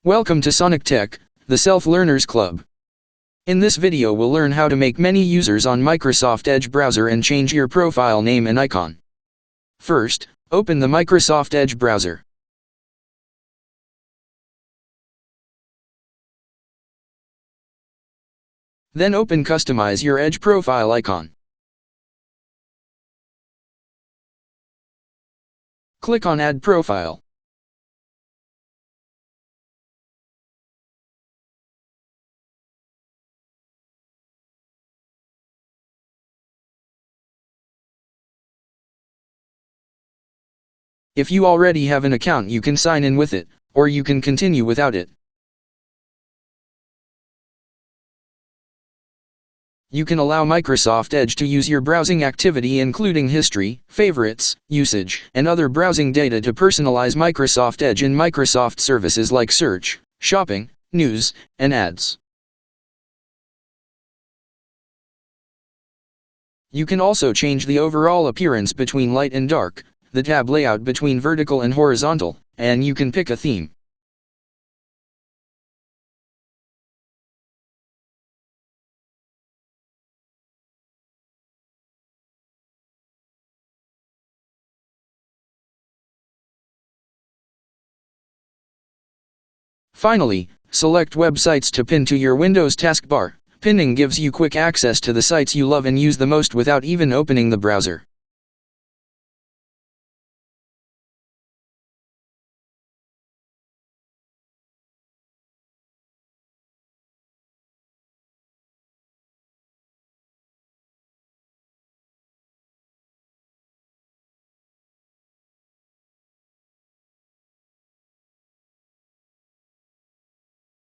Welcome to Sonic Tech, the Self-Learners Club. In this video we'll learn how to make many users on Microsoft Edge browser and change your profile name and icon. First, open the Microsoft Edge browser. Then open Customize your Edge profile icon. Click on Add Profile. If you already have an account, you can sign in with it, or you can continue without it. You can allow Microsoft Edge to use your browsing activity including history, favorites, usage, and other browsing data to personalize Microsoft Edge in Microsoft services like search, shopping, news, and ads. You can also change the overall appearance between light and dark, the tab layout between vertical and horizontal, and you can pick a theme. Finally, select websites to pin to your Windows taskbar. Pinning gives you quick access to the sites you love and use the most without even opening the browser.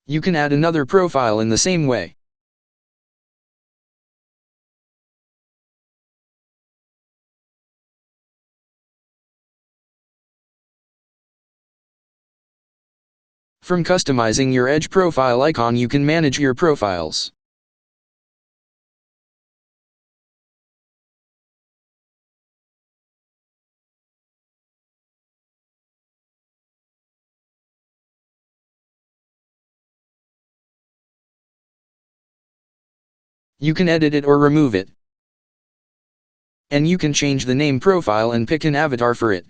You can add another profile in the same way. From customizing your Edge profile icon, you can manage your profiles. You can edit it or remove it. And you can change the name profile and pick an avatar for it.